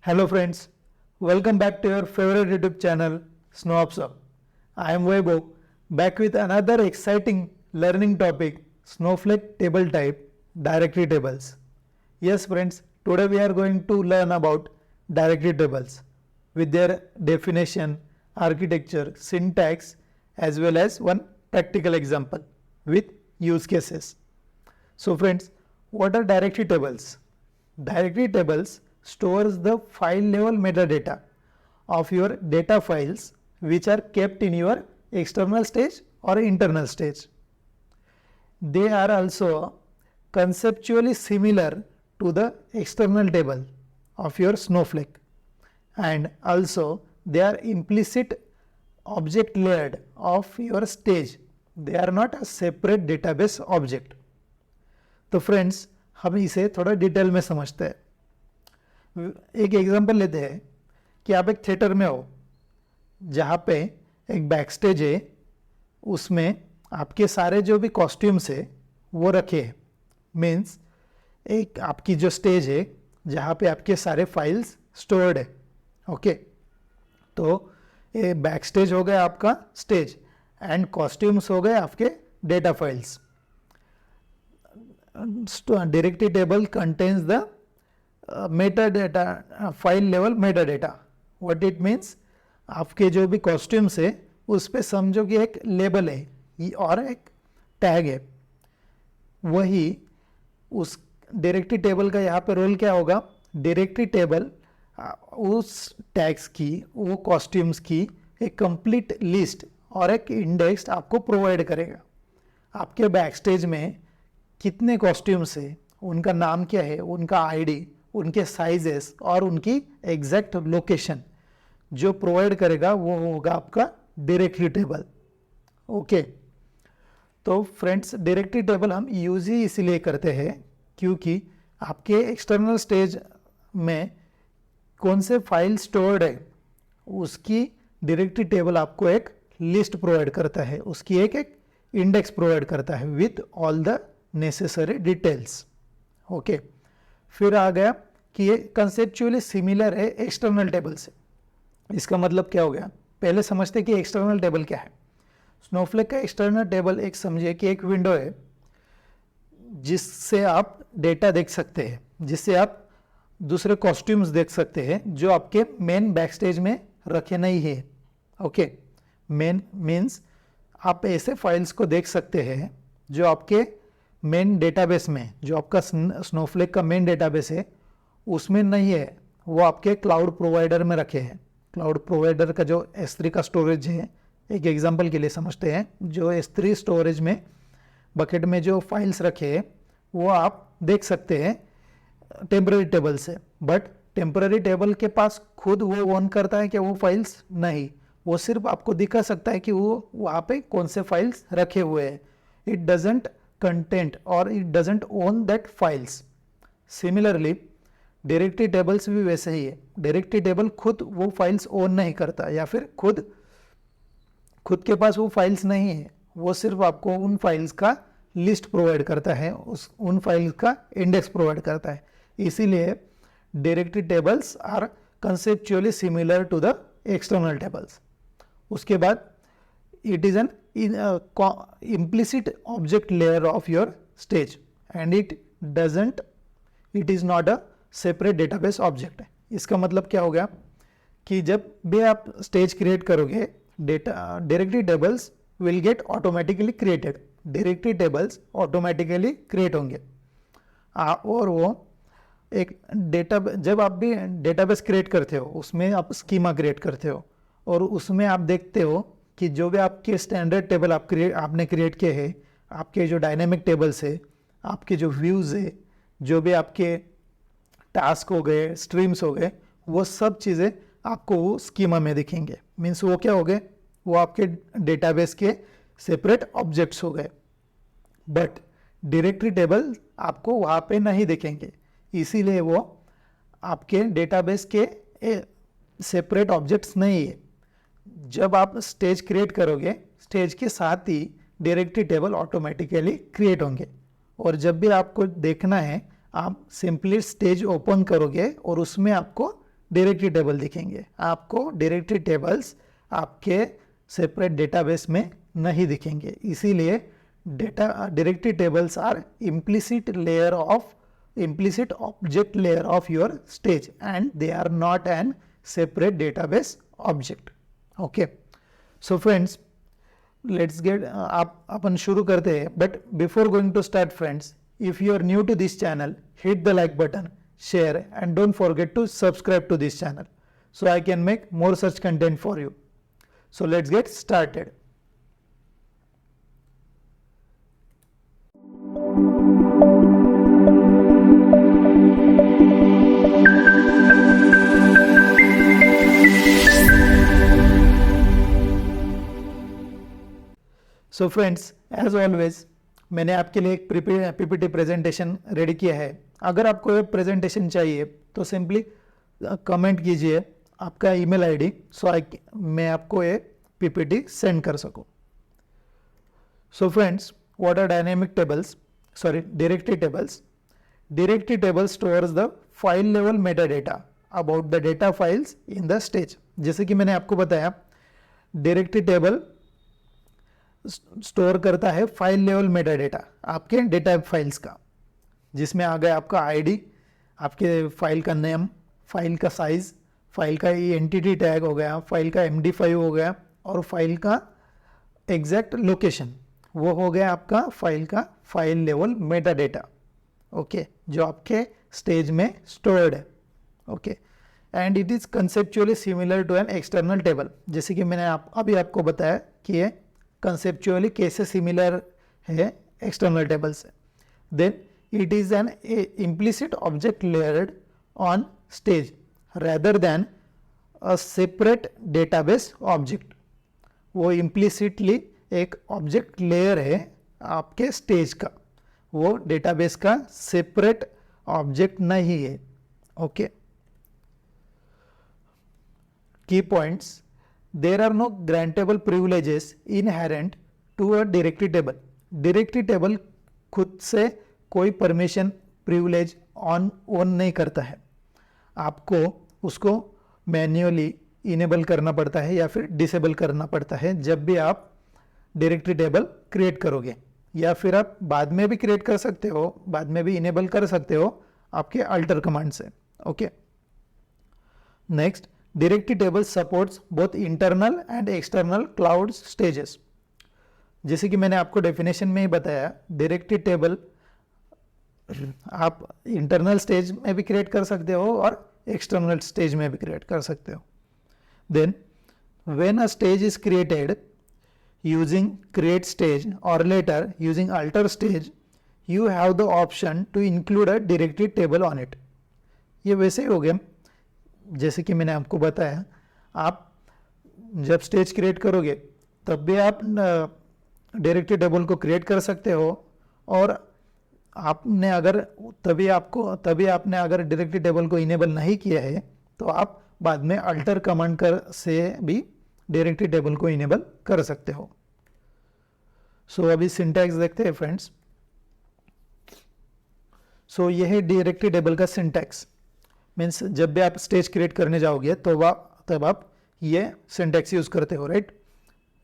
Hello friends, welcome back to your favorite YouTube channel SnowUpSup. I am Vaibhav, back with another exciting learning topic, Snowflake table type, directory tables. Yes friends, today we are going to learn about directory tables with their definition, architecture, syntax, as well as one practical example with use cases. So friends, what are directory tables? Directory tables stores the file level metadata of your data files which are kept in your external stage or internal stage. They are also conceptually similar to the external table of your Snowflake, and also they are implicit object layered of your stage. They are not a separate database object. तो friends, हम इसे थोड़ा detail में समझते हैं. एक example लेते हैं कि आप एक थिएटर में हो जहाँ पे एक बैक स्टेज है, उसमें आपके सारे जो भी कॉस्ट्यूम्स है वो रखे हैं. मीन्स एक आपकी जो स्टेज है जहाँ पे आपके सारे फाइल्स स्टोर्ड है. ओके, तो ये बैक स्टेज हो गया आपका स्टेज एंड कॉस्ट्यूम्स हो गए आपके data files. Directory table contains the metadata, file level metadata. What it means, आपके जो भी कॉस्ट्यूम्स है उस पे समझो कि एक लेबल है और एक टैग है. वही उस डायरेक्टरी टेबल का यहाँ पे रोल क्या होगा? डायरेक्टरी टेबल उस टैग्स की, वो कॉस्ट्यूम्स की एक कंप्लीट लिस्ट और एक इंडेक्स आपको प्रोवाइड करेगा. आपके बैक स्टेज में कितने कॉस्ट्यूम्स है, उनका नाम क्या है, उनका आईडी, उनके साइजेस और उनकी एग्जैक्ट लोकेशन जो प्रोवाइड करेगा वो होगा आपका डायरेक्टरी टेबल. ओके, तो फ्रेंड्स डायरेक्टरी टेबल हम यूज ही इसीलिए करते हैं क्योंकि आपके एक्सटर्नल स्टेज में कौन से फाइल स्टोर्ड है उसकी डायरेक्टरी टेबल आपको एक लिस्ट प्रोवाइड करता है, उसकी एक इंडेक्स प्रोवाइड करता है with all the necessary details. Okay, फिर आ गया कि ये कंसेप्चुअली सिमिलर है एक्सटर्नल टेबल से. इसका मतलब क्या हो गया? पहले समझते कि एक्सटर्नल टेबल क्या है. स्नोफ्लेक का एक्सटर्नल टेबल एक समझिए कि एक विंडो है जिससे आप डेटा देख सकते हैं, जिससे आप दूसरे कॉस्ट्यूम्स देख सकते हैं जो आपके मेन बैक स्टेज में रखे नहीं है. ओके, मेन मीन्स आप ऐसे फाइल्स को देख सकते हैं जो आपके मेन डेटाबेस में, जो आपका स्नोफ्लेक का मेन डेटाबेस है उसमें नहीं है, वो आपके क्लाउड प्रोवाइडर में रखे हैं. क्लाउड प्रोवाइडर का जो S3 का स्टोरेज है, एक एग्जांपल के लिए समझते हैं, जो S3 स्टोरेज में बकेट में जो फाइल्स रखे हैं वो आप देख सकते हैं टेम्पररी टेबल से. बट टेम्पररी टेबल के पास खुद वो ओन करता है कि वो फाइल्स नहीं, वो सिर्फ आपको दिखा सकता है कि वो वहाँ पे कौन से फाइल्स रखे हुए हैं. इट डजेंट कंटेंट और it doesn't own that files. Similarly directory tables भी वैसे ही है. डायरेक्टरी टेबल खुद वो फाइल्स ओन नहीं करता या फिर खुद के पास वो फाइल्स नहीं है, वो सिर्फ आपको उन फाइल्स का लिस्ट प्रोवाइड करता है, उन फाइल्स का इंडेक्स प्रोवाइड करता है. इसीलिए directory tables are conceptually similar to the external tables. उसके बाद it is an implicit object layer of your stage and it is not a separate database object. इसका मतलब क्या हो गया कि जब भी आप स्टेज क्रिएट करोगे, directory tables will get automatically created. Directory tables automatically create होंगे और वो एक जब आप भी डेटाबेस क्रिएट करते हो उसमें आप स्कीमा क्रिएट करते हो और उसमें आप देखते हो कि जो भी आपके स्टैंडर्ड टेबल आपने क्रिएट किए हैं, आपके जो डायनेमिक टेबल्स है, आपके जो व्यूज़ है, जो भी आपके टास्क हो गए, स्ट्रीम्स हो गए, वो सब चीज़ें आपको वो स्कीमा में दिखेंगे. मीन्स वो क्या हो गए? वो आपके डेटाबेस के सेपरेट ऑब्जेक्ट्स हो गए. बट डायरेक्टरी टेबल आपको वहाँ पे नहीं दिखेंगे, इसीलिए वो आपके डेटाबेस के सेपरेट ऑब्जेक्ट्स नहीं है. जब आप स्टेज क्रिएट करोगे, स्टेज के साथ ही डायरेक्टरी टेबल ऑटोमेटिकली क्रिएट होंगे. और जब भी आपको देखना है आप सिंपली स्टेज ओपन करोगे और उसमें आपको डायरेक्टरी टेबल दिखेंगे, आपको डायरेक्टरी टेबल्स आपके सेपरेट डेटाबेस में नहीं दिखेंगे। इसीलिए directory tables are implicit object layer of your stage and they are not an separate database object. Okay, so friends, let's get आप अपन शुरू करते हैं, but before going to start friends, if you are new to this channel, hit the like button, share and don't forget to subscribe to this channel so I can make more such content for you. So let's get started. So friends, as always मैंने आपके लिए एक PPT presentation ready किया है। अगर आपको ये presentation चाहिए तो सिंपली कमेंट कीजिए आपका ईमेल आईडी, सो मैं आपको ये पीपीटी सेंड कर सकूं। So friends, what are directory tables? Directory table stores the file level metadata about the data files in the stage. जैसे कि मैंने आपको बताया, डायरेक्टरी टेबल स्टोर करता है फाइल लेवल मेटाडेटा आपके डेटा फाइल्स का, जिसमें आ गया आपका आईडी, आपके फाइल का नेम, फाइल का साइज, फाइल का एंटिटी टैग हो गया, फाइल का MD5 हो गया और फाइल का एग्जैक्ट लोकेशन, वो हो गया आपका फाइल का फाइल लेवल मेटाडेटा। ओके, जो आपके स्टेज में स्टोर्ड है। Okay, and it is conceptually similar to an external table. जैसे कि मैंने अभी आपको बताया कि ये कंसेप्चुअली कैसे सिमिलर है एक्सटर्नल टेबल से। Then it is an implicit object layered on stage rather than a separate database object. वो इम्प्लिसिटली एक ऑब्जेक्ट लेयर है आपके स्टेज का, वो डेटाबेस का सेपरेट ऑब्जेक्ट नहीं है। Okay, key points, there are no grantable privileges inherent to a directory table. Directory table खुद से कोई परमिशन प्रिविलेज ऑन नहीं करता है, आपको उसको मैन्युअली इनेबल करना पड़ता है या फिर डिसेबल करना पड़ता है जब भी आप डायरेक्टरी टेबल क्रिएट करोगे, या फिर आप बाद में भी क्रिएट कर सकते हो, बाद में भी इनेबल कर सकते हो आपके अल्टर कमांड से। Okay, next, directory table supports both internal and external cloud stages. जैसे कि मैंने आपको डेफिनेशन में ही बताया, डायरेक्टरी टेबल आप इंटरनल स्टेज में भी क्रिएट कर सकते हो और एक्सटर्नल स्टेज में भी क्रिएट कर सकते हो। Then when a stage is created using create stage or later using alter stage, you have the option to include a directory table on it. ये वैसे ही हो गया जैसे कि मैंने आपको बताया, आप जब स्टेज क्रिएट करोगे तब भी आप डायरेक्टरी टेबल को क्रिएट कर सकते हो, और आपने अगर तभी आपने अगर डायरेक्टरी टेबल को इनेबल नहीं किया है तो आप बाद में अल्टर कमांड से भी डायरेक्टरी टेबल को इनेबल कर सकते हो। सो अभी सिंटैक्स देखते हैं फ्रेंड्स। सो यह है डायरेक्टरी टेबल का सिंटैक्स। मीन्स जब भी आप स्टेज क्रिएट करने जाओगे तो तब आप ये सिंटैक्स यूज करते हो, राइट।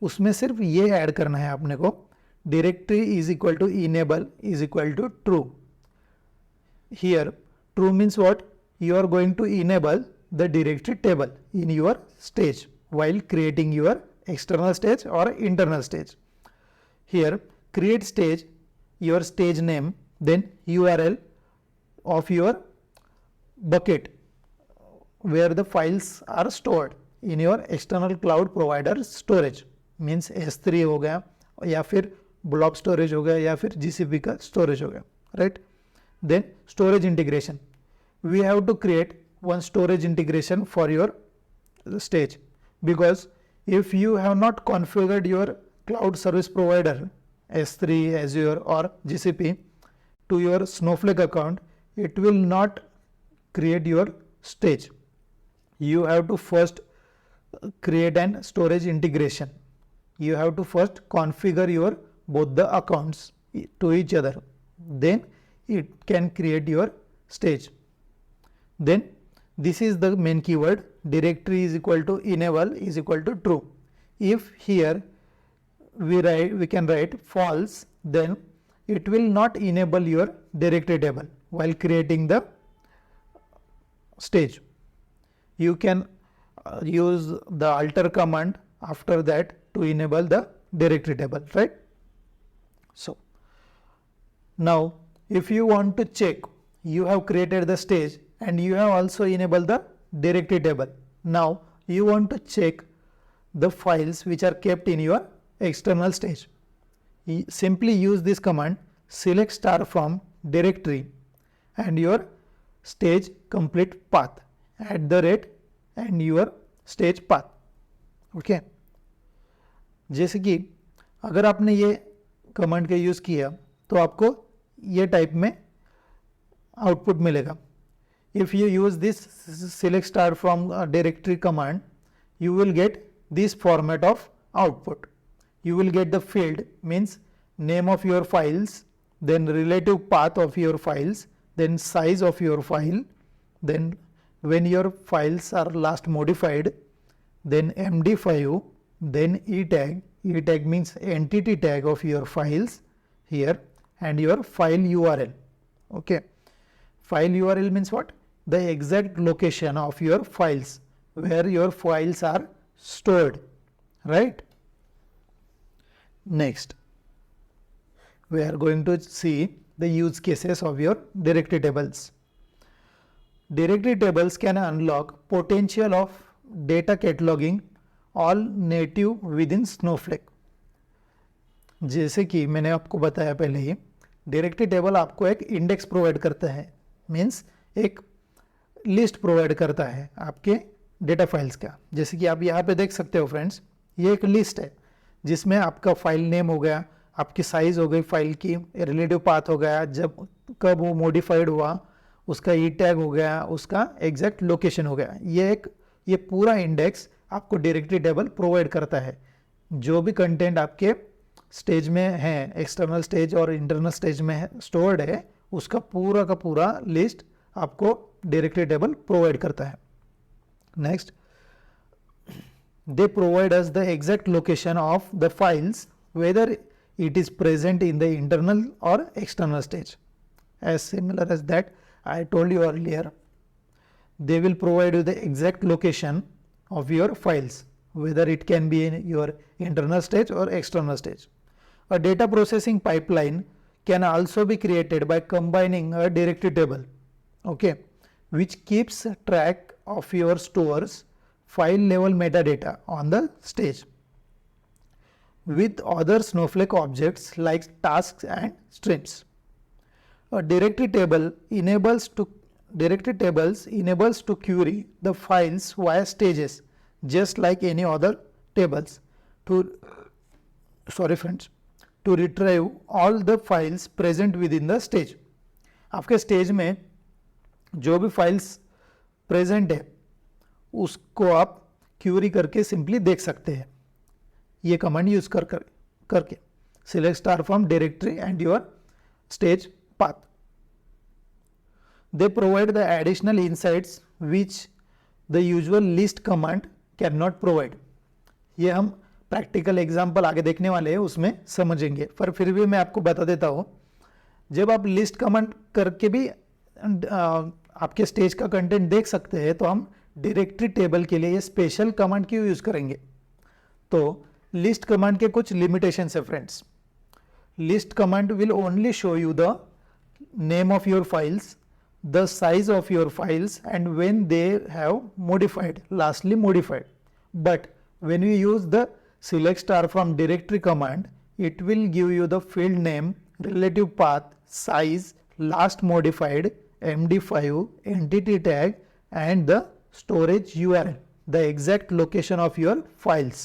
उसमें सिर्फ ये ऐड करना है आपने को, directory is equal to enable is equal to true. Here true means what, you are going to enable the directory table in your stage while creating your external stage or internal stage. Here create stage, your stage name, then URL of your bucket where the files are stored in your external cloud provider storage, means S3 हो गया या फिर blob storage हो गया या फिर GCP का storage हो गया, right. Then storage integration, we have to create one storage integration for your stage, because if you have not configured your cloud service provider S3, Azure or GCP to your Snowflake account, it will not create your stage. You have to first create an storage integration. You have to first configure your both the accounts to each other, then it can create your stage. Then this is the main keyword. Directory is equal to enable is equal to true. If here we can write false, then it will not enable your directory table while creating the stage. You can use the alter command after that to enable the directory table, right? So now if you want to check, you have created the stage and you have also enabled the directory table. Now you want to check the files which are kept in your external stage. Simply use this command, select star from directory and your stage complete path @ and your stage path. Okay जैसे कि अगर आपने ये command का use किया तो आपको ये टाइप में आउटपुट मिलेगा. If you use this select star from directory command, you will get this format of output. You will get the field means name of your files, then relative path of your files, then size of your file, then when your files are last modified, then MD5, then E-tag. E-tag means entity tag of your files here, and your file URL. Okay, file URL means what? The exact location of your files, where your files are stored, right? Next, we are going to see the use cases of your directory tables. Directory tables can unlock potential of data cataloging all native within Snowflake. जैसे कि मैंने आपको बताया पहले ही, directory table आपको एक index provide करता है, मीन्स एक लिस्ट प्रोवाइड करता है आपके डेटा फाइल्स का. जैसे कि आप यहाँ पे देख सकते हो फ्रेंड्स, ये एक लिस्ट है जिसमें आपका फाइल नेम हो गया, आपकी साइज हो गई फाइल की, रिलेटिव पाथ हो गया, जब कब वो मॉडिफाइड हुआ, उसका ई टैग हो गया, उसका एग्जैक्ट लोकेशन हो गया. ये पूरा इंडेक्स आपको डायरेक्टरी टेबल प्रोवाइड करता है. जो भी कंटेंट आपके स्टेज में है, एक्सटर्नल स्टेज और इंटरनल स्टेज में स्टोर्ड है, उसका पूरा का पूरा लिस्ट आपको डायरेक्टरी टेबल प्रोवाइड करता है. Next, they provide us the exact location of the files, whether it is present in the internal or external stage. As similar as that I told you earlier, they will provide you the exact location of your files, whether it can be in your internal stage or external stage. A data processing pipeline can also be created by combining a directory table, okay, which keeps track of your stores file level metadata on the stage with other Snowflake objects like tasks and streams. A directory table enables to query the files via stages, just like any other tables, to retrieve all the files present within the stage. आपके stage में जो भी files present है उसको आप Curie करके simply देख सकते हैं, ये कमांड यूज करके. Select star from directory and your stage path. They provide the additional insights which the usual list command can not provide. ये हम प्रैक्टिकल एग्जाम्पल आगे देखने वाले हैं, उसमें समझेंगे, पर फिर भी मैं आपको बता देता हूँ. जब आप लिस्ट कमांड करके भी आपके स्टेज का कंटेंट देख सकते हैं, तो हम डायरेक्टरी टेबल के लिए ये स्पेशल कमांड क्यों यूज करेंगे. तो लिस्ट कमांड के कुछ लिमिटेशंस है friends. List command will only show you the name of your files, the size of your files and when they have modified, lastly modified. But when you use the select star from directory command, it will give you the field name, relative path, size, last modified, MD5, entity tag and the storage URL, the exact location of your files.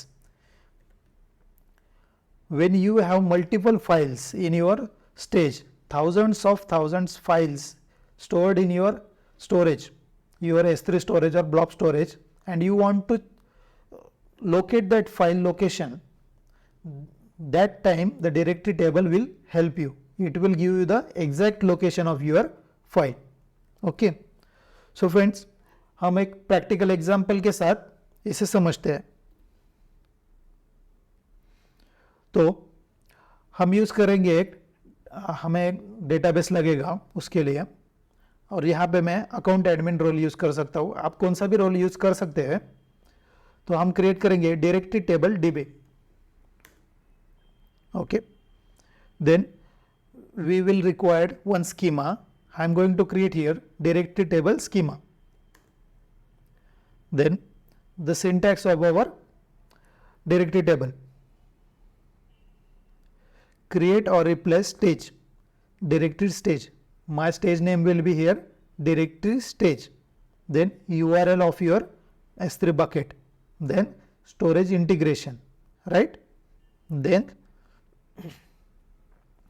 When you have multiple files in your stage, thousands files stored in your storage, your S3 storage or blob storage, and you want to locate that file location, that time the directory table will help you. It will give you the exact location of your file. Okay, so friends, हम एक practical example के साथ इसे समझते हैं। तो हम use करेंगे हमें डेटाबेस लगेगा उसके लिए, और यहाँ पे मैं अकाउंट एडमिन रोल यूज़ कर सकता हूँ, आप कौन सा भी रोल यूज़ कर सकते हैं। तो हम क्रिएट करेंगे directory table DB। Okay, then we will require one schema. I am going to create here directory table schema. Then the syntax of our directory table: create or replace stage, directory stage. My stage name will be here directory stage. Then URL of your S3 bucket. Then storage integration, right? Then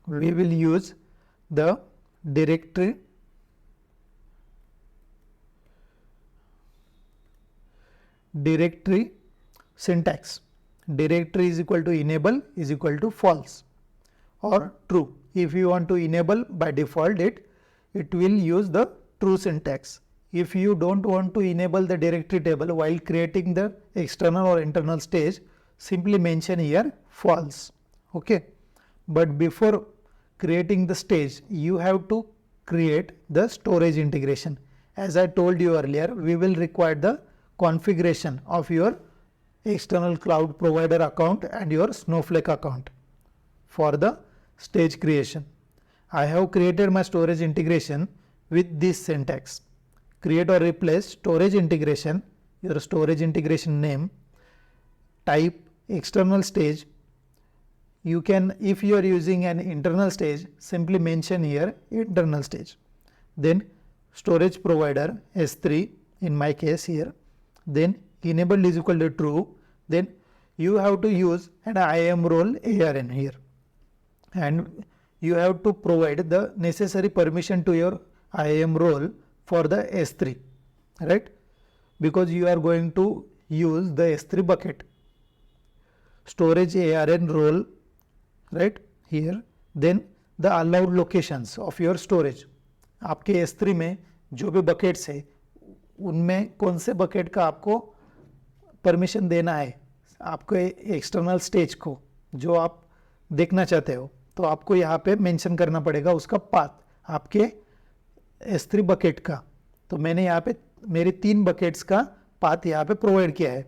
we will use the directory syntax. Directory is equal to enable is equal to false or true. If you want to enable, by default it will use the true syntax. If you don't want to enable the directory table while creating the external or internal stage, simply mention here false. Okay, but before creating the stage, you have to create the storage integration. As I told you earlier, we will require the configuration of your external cloud provider account and your Snowflake account for the stage creation. I have created my storage integration with this syntax: create or replace storage integration, your storage integration name, type external stage. You can, if you are using an internal stage, simply mention here internal stage. Then storage provider S3 in my case here. Then enable is equal to true. Then you have to use an IAM role ARN here, and you have to provide the necessary permission to your IAM role for the S3, right? Because you are going to use the S3 bucket. Storage ARN role, right here. Then the allowed locations of your storage. आपके S3 में जो भी buckets है उनमें कौन से bucket का आपको परमिशन देना है आपको एक्सटर्नल स्टेज को जो आप देखना चाहते हो, तो आपको यहाँ पे मेंशन करना पड़ेगा उसका पाथ आपके S3 बकेट का। तो मैंने यहाँ पे मेरी 3 बकेट्स का पाथ यहाँ पे प्रोवाइड किया है।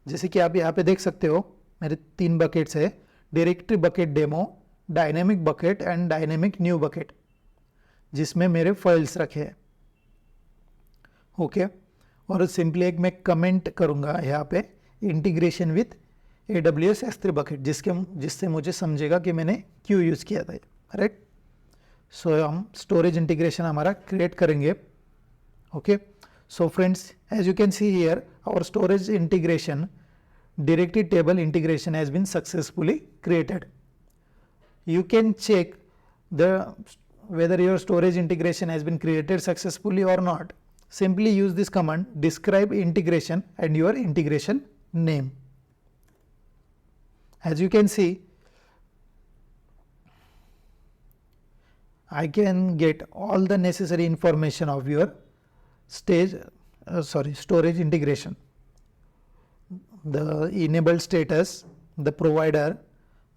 जैसे कि आप यहाँ पे देख सकते हो मेरे 3 बकेट्स है: directory bucket demo, dynamic bucket and dynamic new bucket, जिसमें मेरे फाइल्स रखे हैं। ओके, और सिंपली एक मैं कमेंट करूँगा यहाँ पे integration with AWS S3 bucket, जिससे मुझे समझेगा कि मैंने क्यों यूज़ किया था, राइट। सो हम स्टोरेज इंटीग्रेशन हमारा क्रिएट करेंगे। Okay, so friends, as you can see here our storage integration directory table integration has been successfully created. You can check whether your storage integration has been created successfully or not. Simply use this command: describe integration and your integration name. As you can see, I can get all the necessary information of your storage integration. The enabled status, the provider,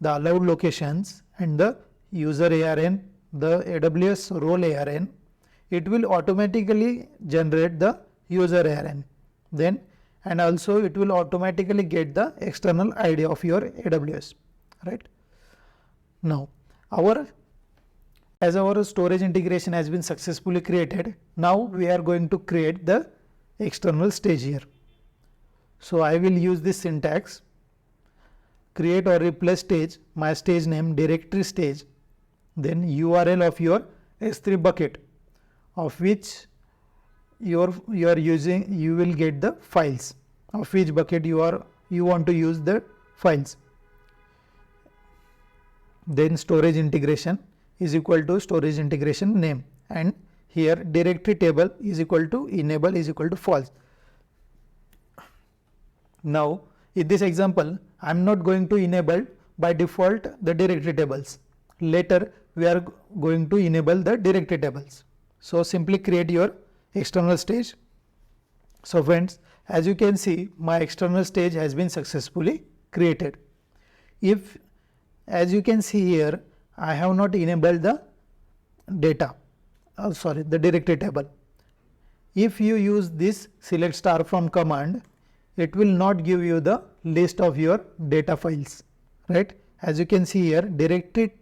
the allowed locations, and the user ARN, the AWS role ARN. It will automatically generate the user ARN. Then, and also it will automatically get the external ID of your AWS, right? Now, as our storage integration has been successfully created, now we are going to create the external stage here. So I will use this syntax: create or replace stage, my stage name directory stage, then URL of your S3 bucket of which you are using, you will get the files of which bucket you want to use the files. Then storage integration is equal to storage integration name, and here directory table is equal to enable is equal to false. Now in this example, I am not going to enable by default the directory tables. Later we are going to enable the directory tables. So simply create your external stage. So friends, as you can see, my external stage has been successfully created. If, as you can see here, I have not enabled the the directory table. If you use this select star from command, it will not give you the list of your data files, right? As you can see here, directory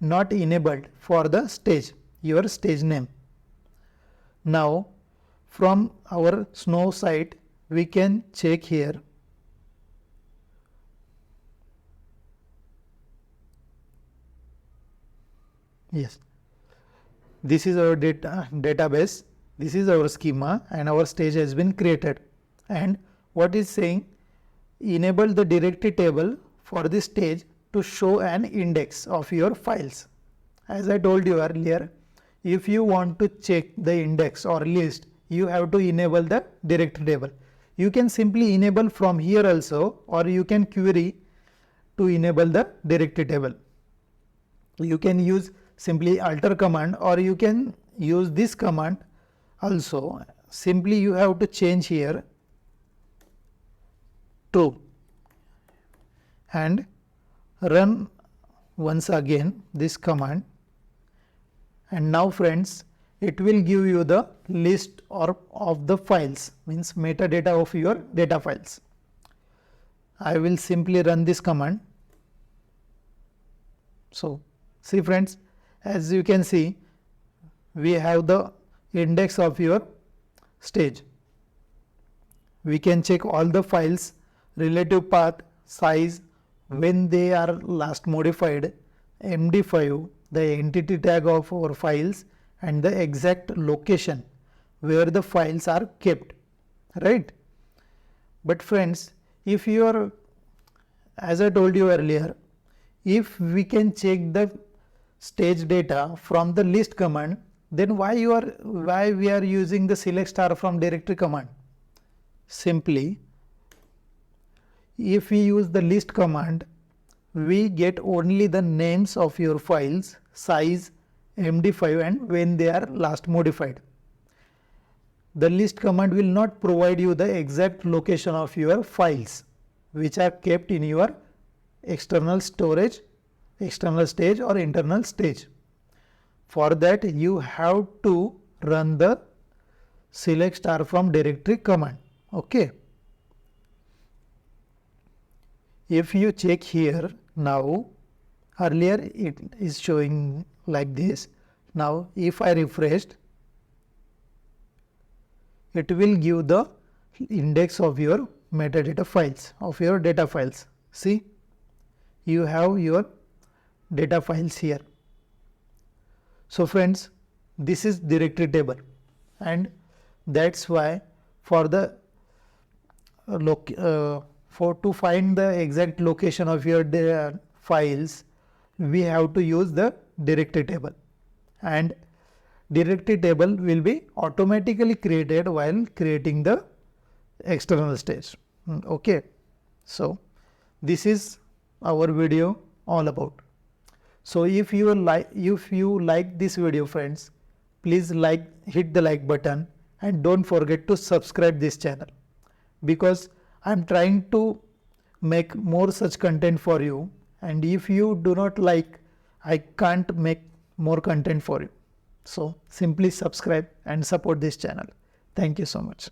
not enabled for the stage, your stage name. Now from our Snow site, we can check here. Yes, this is our database, this is our schema, and our stage has been created. And what is saying, enable the directory table for this stage to show an index of your files. As I told you earlier, if you want to check the index or list, you have to enable the directory table. You can simply enable from here also, or you can query to enable the directory table. You can use simply alter command, or you can use this command also. Simply you have to change here true and run once again this command, and now friends, it will give you the list of the files, means metadata of your data files. I will simply run this command. So see friends, as you can see, we have the index of your stage. We can check all the files, relative path, size, when they are last modified, MD5, the entity tag of our files, and the exact location where the files are kept, right? But friends, if you are, as I told you earlier, if we can check the stage data from the list command, then why we are using the select star from directory command? Simply, if we use the list command, we get only the names of your files, size, MD5, and when they are last modified. The list command will not provide you the exact location of your files which are kept in your external storage, external stage, or internal stage. For that, you have to run the select star from directory command. Okay. If you check here now, earlier it is showing like this. Now if I refreshed, it will give the index of your metadata files, of your data files. See, you have your data files here. So friends, this is directory table, and that's why for the to find the exact location of your files, we have to use the directory table, and directory table will be automatically created while creating the external stage. Okay, so this is our video all about. So if you like this video, friends, please hit the like button, and don't forget to subscribe this channel, because I am trying to make more such content for you, and if you do not like, I can't make more content for you. So simply subscribe and support this channel. Thank you so much.